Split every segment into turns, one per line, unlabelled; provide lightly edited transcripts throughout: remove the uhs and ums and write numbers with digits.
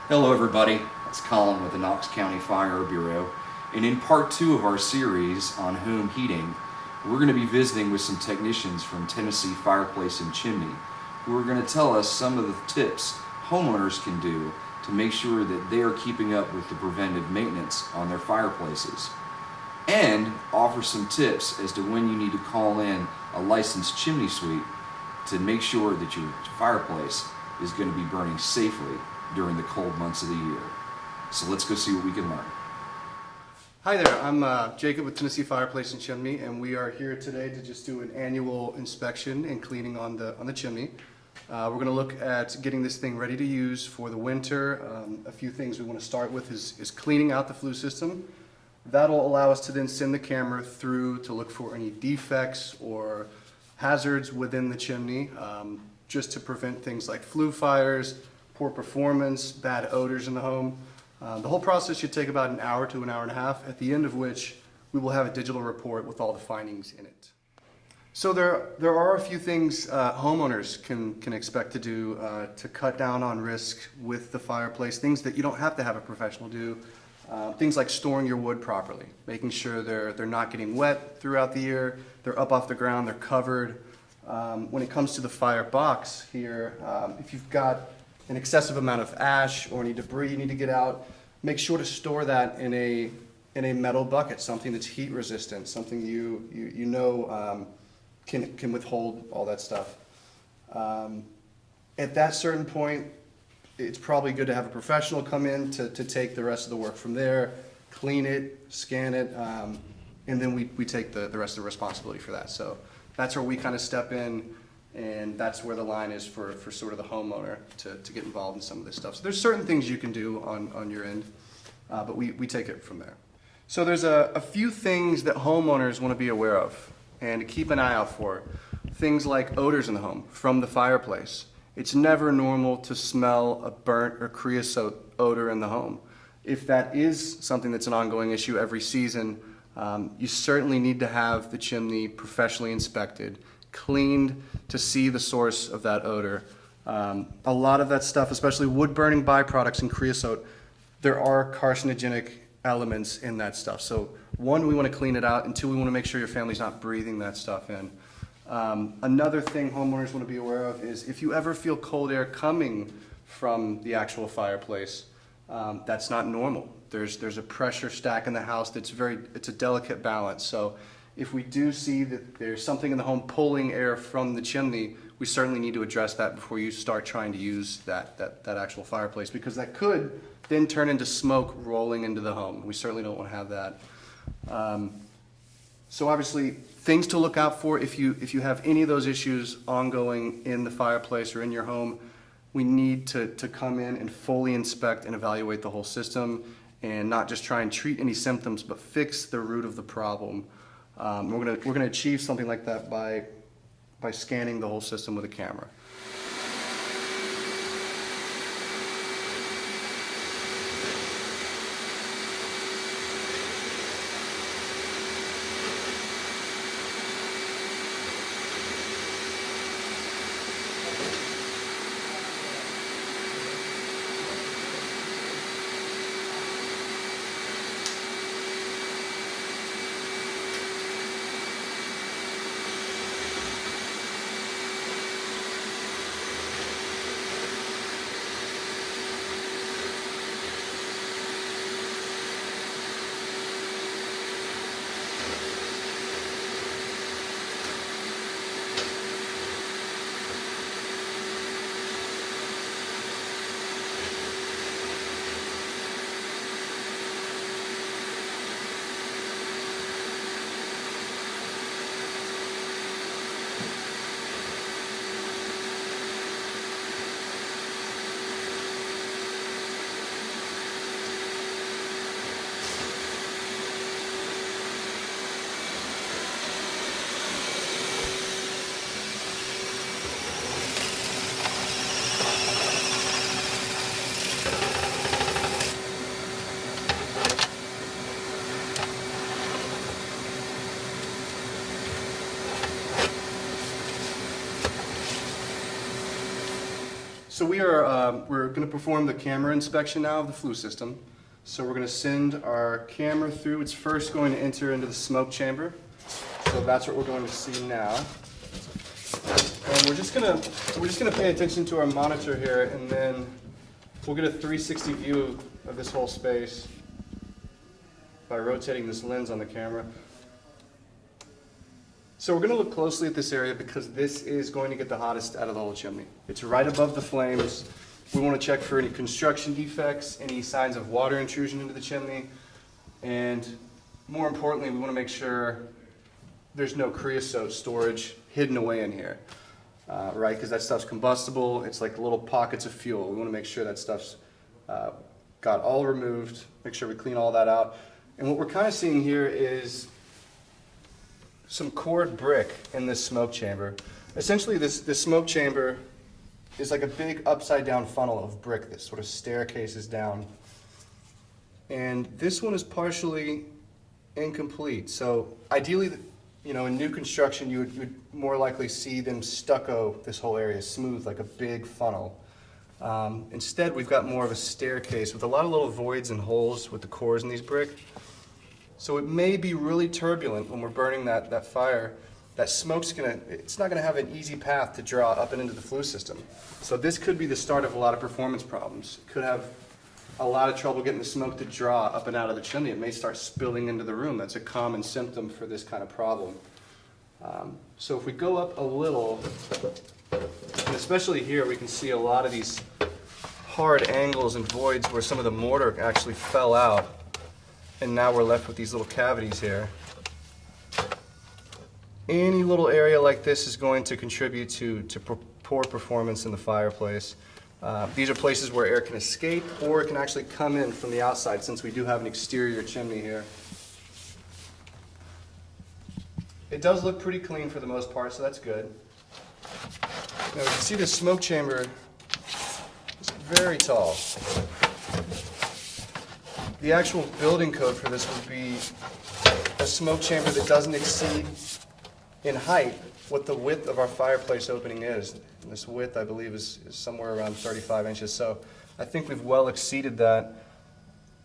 Hello everybody, it's Colin with the Knox County Fire Bureau, and in part 2 of our series on home heating, we're going to be visiting with some technicians from Tennessee Fireplace and Chimney who are going to tell us some of the tips homeowners can do to make sure that they are keeping up with the preventive maintenance on their fireplaces, and offer some tips as to when you need to call in a licensed chimney sweep to make sure that your fireplace is going to be burning safely during the cold months of the year. So let's go see what we can learn.
Hi there, I'm Jacob with Tennessee Fireplace and Chimney, and we are here today to just do an annual inspection and cleaning on the chimney. We're going to look at getting this thing ready to use for the winter. A few things we want to start with is cleaning out the flue system. That'll allow us to then send the camera through to look for any defects or hazards within the chimney, just to prevent things like flue fires, poor performance, bad odors in the home. The whole process should take about an hour to an hour and a half, at the end of which we will have a digital report with all the findings in it. So there are a few things homeowners can expect to do to cut down on risk with the fireplace, things that you don't have to have a professional do. Things like storing your wood properly, making sure they're not getting wet throughout the year, they're up off the ground, they're covered. When it comes to the fire box here, if you've got an excessive amount of ash or any debris you need to get out, make sure to store that in a metal bucket, something that's heat resistant, something you know can withhold all that stuff. At that certain point, it's probably good to have a professional come in to take the rest of the work from there, clean it, scan it, and then we take the rest of the responsibility for that. So that's where we kind of step in, and that's where the line is for sort of the homeowner to get involved in some of this stuff. So there's certain things you can do on your end, but we take it from there. So there's a few things that homeowners want to be aware of and to keep an eye out for. Things like odors in the home from the fireplace. It's never normal to smell a burnt or creosote odor in the home. If that is something that's an ongoing issue every season, you certainly need to have the chimney professionally inspected, cleaned to see the source of that odor. A lot of that stuff, especially wood burning byproducts and creosote, there are carcinogenic elements in that stuff. So one, we want to clean it out, and two, we want to make sure your family's not breathing that stuff in. Another thing homeowners want to be aware of is if you ever feel cold air coming from the actual fireplace, that's not normal. There's a pressure stack in the house it's a delicate balance. So if we do see that there's something in the home pulling air from the chimney, we certainly need to address that before you start trying to use that actual fireplace, because that could then turn into smoke rolling into the home. We certainly don't want to have that. So obviously, things to look out for if you have any of those issues ongoing in the fireplace or in your home, we need to come in and fully inspect and evaluate the whole system, and not just try and treat any symptoms, but fix the root of the problem. We're gonna achieve something like that by scanning the whole system with a camera. So we're going to perform the camera inspection now of the flue system. So we're going to send our camera through. It's first going to enter into the smoke chamber. So that's what we're going to see now. And we're just gonna pay attention to our monitor here, and then we'll get a 360 view of this whole space by rotating this lens on the camera. So we're going to look closely at this area because this is going to get the hottest out of the whole chimney. It's right above the flames. We want to check for any construction defects, any signs of water intrusion into the chimney, and more importantly, we want to make sure there's no creosote storage hidden away in here, right? Because that stuff's combustible. It's like little pockets of fuel. We want to make sure that stuff's got all removed, make sure we clean all that out. And what we're kind of seeing here is some cored brick in this smoke chamber. Essentially, this smoke chamber is like a big upside down funnel of brick that sort of staircases down. And this one is partially incomplete. So ideally, you know, in new construction, you would more likely see them stucco this whole area smooth like a big funnel. Instead, we've got more of a staircase with a lot of little voids and holes with the cores in these brick. So it may be really turbulent when we're burning that fire. That smoke's it's not gonna have an easy path to draw up and into the flue system. So this could be the start of a lot of performance problems. It could have a lot of trouble getting the smoke to draw up and out of the chimney. It may start spilling into the room. That's a common symptom for this kind of problem. So if we go up a little, and especially here, we can see a lot of these hard angles and voids where some of the mortar actually fell out. And now we're left with these little cavities here. Any little area like this is going to contribute to poor performance in the fireplace. These are places where air can escape or it can actually come in from the outside since we do have an exterior chimney here. It does look pretty clean for the most part, so that's good. Now we can see this smoke chamber is very tall. The actual building code for this would be a smoke chamber that doesn't exceed in height what the width of our fireplace opening is. And this width, I believe, is somewhere around 35 inches. So I think we've well exceeded that,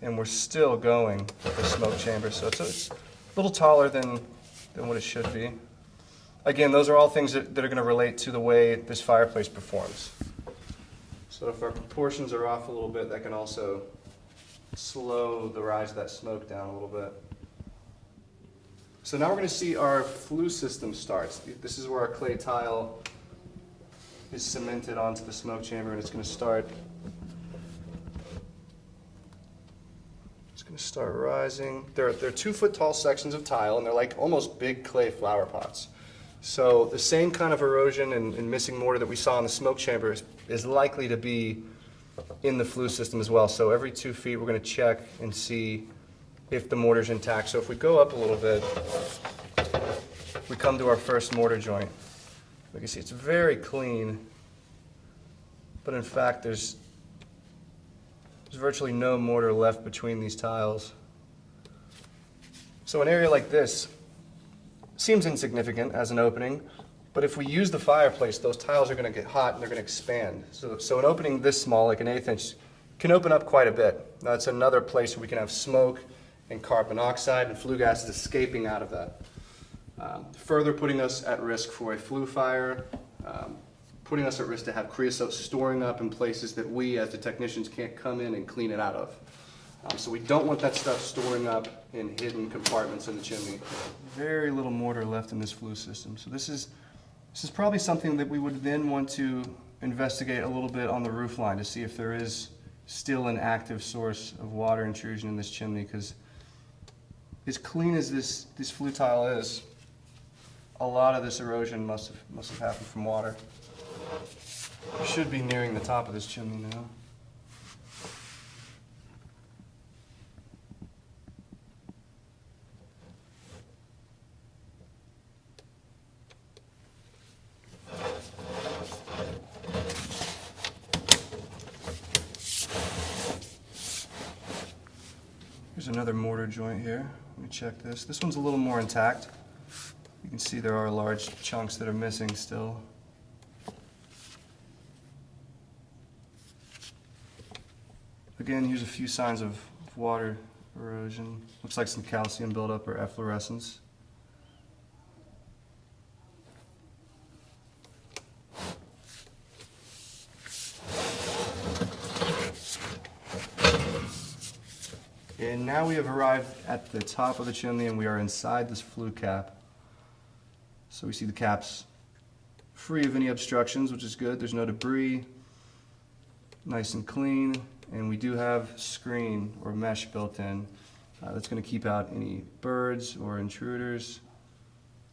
and we're still going with the smoke chamber. So it's a little taller than what it should be. Again, those are all things that are going to relate to the way this fireplace performs. So if our proportions are off a little bit, that can also slow the rise of that smoke down a little bit. So now we're going to see our flue system starts. This is where our clay tile is cemented onto the smoke chamber, and it's going to start. It's going to start rising. They're 2-foot tall sections of tile, and they're like almost big clay flower pots. So the same kind of erosion and missing mortar that we saw in the smoke chamber is likely to be in the flue system as well. So every 2 feet, we're going to check and see if the mortar's intact. So if we go up a little bit, we come to our first mortar joint. We can see it's very clean, but in fact, there's virtually no mortar left between these tiles. So an area like this seems insignificant as an opening, but if we use the fireplace, those tiles are going to get hot and they're going to expand. So an opening this small, like an 1/8 inch, can open up quite a bit. Now it's another place where we can have smoke and carbon monoxide and flue gases escaping out of that. Further putting us at risk for a flue fire, putting us at risk to have creosote storing up in places that we as the technicians can't come in and clean it out of. So we don't want that stuff storing up in hidden compartments in the chimney. Very little mortar left in this flue system. So this is probably something that we would then want to investigate a little bit on the roof line to see if there is still an active source of water intrusion in this chimney, because as clean as this flue tile is, a lot of this erosion must have happened from water. We should be nearing the top of this chimney now. Here's another mortar joint here. Let me check this. This one's a little more intact. You can see there are large chunks that are missing still. again, here's a few signs of water erosion. Looks like some calcium buildup or efflorescence. And now we have arrived at the top of the chimney and we are inside this flue cap. So we see the cap's free of any obstructions, which is good. There's no debris, nice and clean. And we do have screen or mesh built in that's going to keep out any birds or intruders.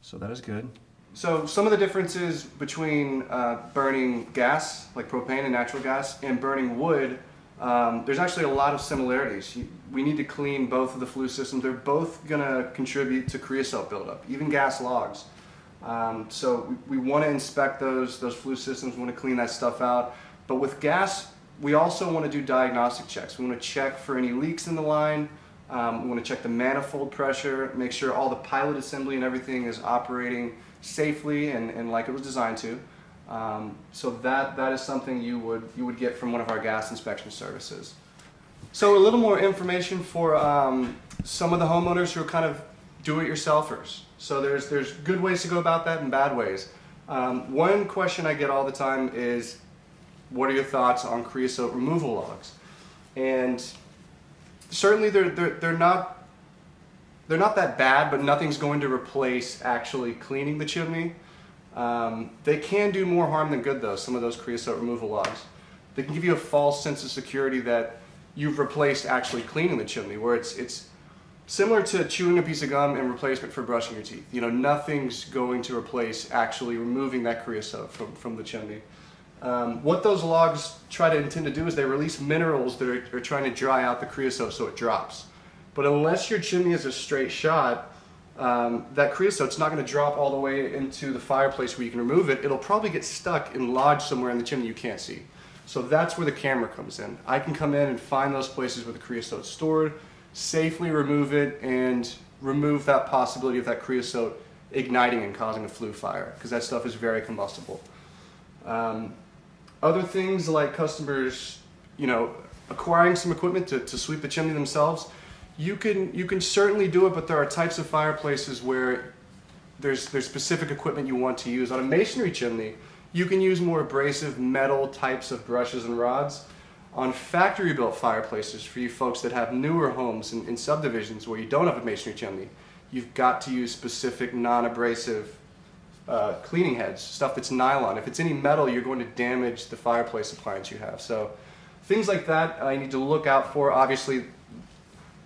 So that is good. So some of the differences between burning gas, like propane and natural gas, and burning wood, there's actually a lot of similarities. We need to clean both of the flue systems. They're both going to contribute to creosote buildup, even gas logs. So we want to inspect those flue systems, we want to clean that stuff out. But with gas, we also want to do diagnostic checks. We want to check for any leaks in the line. We want to check the manifold pressure, make sure all the pilot assembly and everything is operating safely and like it was designed to. So that is something you would get from one of our gas inspection services. So a little more information for some of the homeowners who are kind of do-it-yourselfers. So there's good ways to go about that and bad ways. One question I get all the time is, what are your thoughts on creosote removal logs? And certainly they're not that bad, but nothing's going to replace actually cleaning the chimney. They can do more harm than good though, some of those creosote removal logs. They can give you a false sense of security that you've replaced actually cleaning the chimney, where it's similar to chewing a piece of gum in replacement for brushing your teeth. You know, nothing's going to replace actually removing that creosote from the chimney. What those logs try to intend to do is they release minerals that are trying to dry out the creosote so it drops. But unless your chimney is a straight shot, that creosote's not going to drop all the way into the fireplace where you can remove it. It'll probably get stuck and lodged somewhere in the chimney you can't see. So that's where the camera comes in. I can come in and find those places where the creosote's stored, safely remove it, and remove that possibility of that creosote igniting and causing a flue fire, because that stuff is very combustible. Other things like customers, acquiring some equipment to sweep the chimney themselves, you can certainly do it, but there are types of fireplaces where there's specific equipment you want to use. On a masonry chimney, you can use more abrasive metal types of brushes and rods. On factory-built fireplaces, for you folks that have newer homes in subdivisions where you don't have a masonry chimney, you've got to use specific non-abrasive cleaning heads, stuff that's nylon. If it's any metal, you're going to damage the fireplace appliance you have. So things like that I need to look out for. Obviously,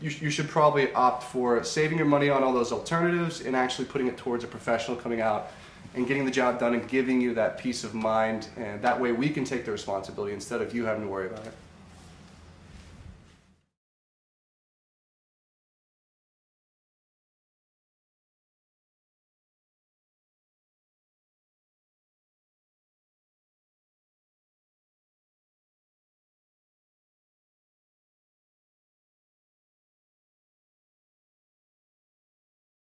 you should probably opt for saving your money on all those alternatives and actually putting it towards a professional coming out and getting the job done and giving you that peace of mind, and that way we can take the responsibility instead of you having to worry about it.